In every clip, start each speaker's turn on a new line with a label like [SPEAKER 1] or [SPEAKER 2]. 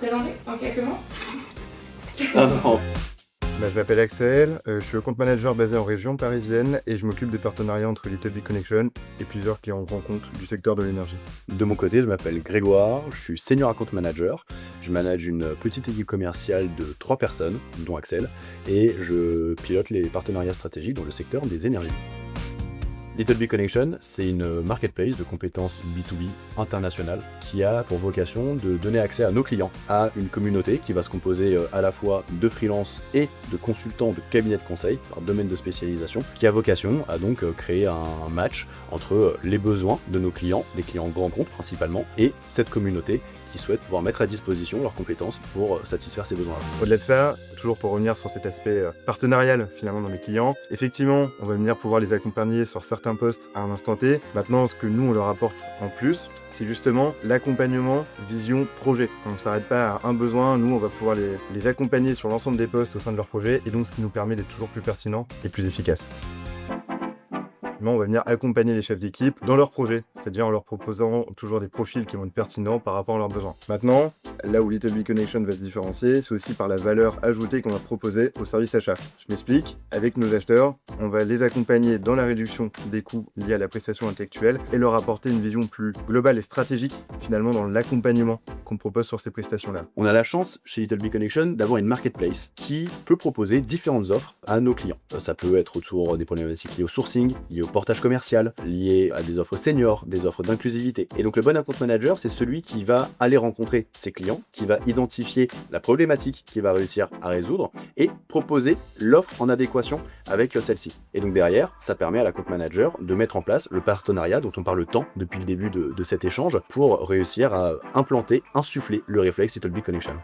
[SPEAKER 1] présenter en quelques mots?
[SPEAKER 2] Ah non.
[SPEAKER 3] Je m'appelle Axel, je suis compte manager basé en région parisienne et je m'occupe des partenariats entre Little Big Connection et plusieurs clients grands comptes du secteur de l'énergie.
[SPEAKER 2] De mon côté, je m'appelle Grégoire, je suis senior account manager. Je manage une petite équipe commerciale de 3 personnes, dont Axel, et je pilote les partenariats stratégiques dans le secteur des énergies. Little Big Connection, c'est une marketplace de compétences B2B internationale qui a pour vocation de donner accès à nos clients à une communauté qui va se composer à la fois de freelance et de consultants de cabinets de conseil par domaine de spécialisation, qui a vocation à donc créer un match entre les besoins de nos clients, des clients grands comptes principalement, et cette communauté qui souhaite pouvoir mettre à disposition leurs compétences pour satisfaire ces besoins-là.
[SPEAKER 3] Au-delà de ça, toujours pour revenir sur cet aspect partenarial finalement dans mes clients, effectivement, on va venir pouvoir les accompagner sur certains postes à un instant T. Maintenant, ce que nous, on leur apporte en plus, c'est justement l'accompagnement vision projet. On ne s'arrête pas à un besoin, nous, on va pouvoir les accompagner sur l'ensemble des postes au sein de leur projet, et donc ce qui nous permet d'être toujours plus pertinent et plus efficace. On va venir accompagner les chefs d'équipe dans leurs projets, c'est-à-dire en leur proposant toujours des profils qui vont être pertinents par rapport à leurs besoins. Maintenant, là où Little Big Connection va se différencier, c'est aussi par la valeur ajoutée qu'on va proposer au service achat. Je m'explique, avec nos acheteurs, on va les accompagner dans la réduction des coûts liés à la prestation intellectuelle et leur apporter une vision plus globale et stratégique finalement dans l'accompagnement qu'on propose sur ces prestations-là.
[SPEAKER 2] On a la chance chez Little Big Connection d'avoir une marketplace qui peut proposer différentes offres à nos clients. Ça peut être autour des problématiques liées au sourcing, liées au portage commercial, liées à des offres seniors, des offres d'inclusivité. Et donc le bon account manager, c'est celui qui va aller rencontrer ses clients, qui va identifier la problématique qu'il va réussir à résoudre et proposer l'offre en adéquation avec celle-ci. Et donc derrière, ça permet à l'account manager de mettre en place le partenariat dont on parle tant depuis le début de cet échange pour réussir à implanter, insuffler le réflexe Little Big Connection.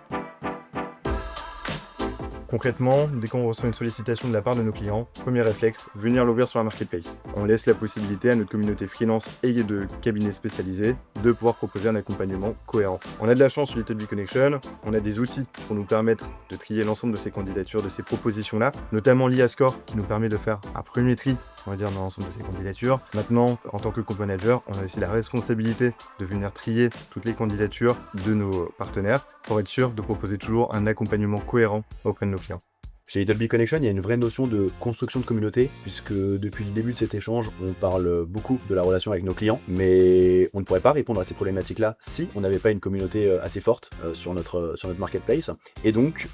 [SPEAKER 3] Concrètement, dès qu'on reçoit une sollicitation de la part de nos clients, premier réflexe, venir l'ouvrir sur la marketplace. On laisse la possibilité à notre communauté freelance et de cabinets spécialisés de pouvoir proposer un accompagnement cohérent. On a de la chance sur Little Big Connection, on a des outils pour nous permettre de trier l'ensemble de ces candidatures, de ces propositions-là, notamment l'IA Score qui nous permet de faire un premier tri, on va dire, dans l'ensemble de ces candidatures. Maintenant, en tant que compte manager, on a aussi la responsabilité de venir trier toutes les candidatures de nos partenaires pour être sûr de proposer toujours un accompagnement cohérent auprès de nos clients.
[SPEAKER 2] Chez Little Big Connection, il y a une vraie notion de construction de communauté, puisque depuis le début de cet échange, on parle beaucoup de la relation avec nos clients, mais on ne pourrait pas répondre à ces problématiques-là si on n'avait pas une communauté assez forte sur notre marketplace. Et donc,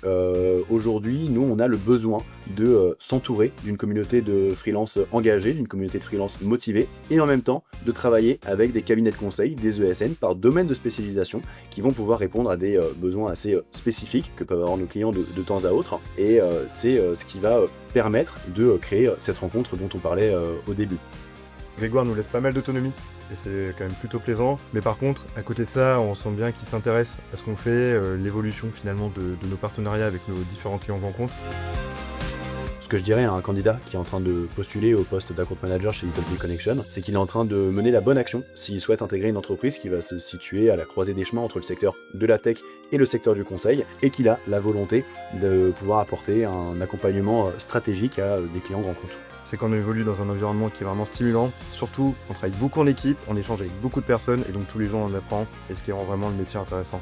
[SPEAKER 2] aujourd'hui, nous, on a le besoin de s'entourer d'une communauté de freelance engagée, d'une communauté de freelance motivée, et en même temps, de travailler avec des cabinets de conseil, des ESN, par domaine de spécialisation, qui vont pouvoir répondre à des besoins assez spécifiques que peuvent avoir nos clients de temps à autre. Et c'est ce qui va permettre de créer cette rencontre dont on parlait au début.
[SPEAKER 3] Grégoire nous laisse pas mal d'autonomie et c'est quand même plutôt plaisant. Mais par contre, à côté de ça, on sent bien qu'il s'intéresse à ce qu'on fait, l'évolution finalement de nos partenariats avec nos différents clients grands comptes.
[SPEAKER 2] Ce que je dirais à un candidat qui est en train de postuler au poste d'account manager chez Little Big Connection, c'est qu'il est en train de mener la bonne action s'il souhaite intégrer une entreprise qui va se situer à la croisée des chemins entre le secteur de la tech et le secteur du conseil, et qu'il a la volonté de pouvoir apporter un accompagnement stratégique à des clients grands comptes.
[SPEAKER 3] C'est qu'on évolue dans un environnement qui est vraiment stimulant. Surtout, on travaille beaucoup en équipe, on échange avec beaucoup de personnes et donc tous les jours on apprend et ce qui rend vraiment le métier intéressant.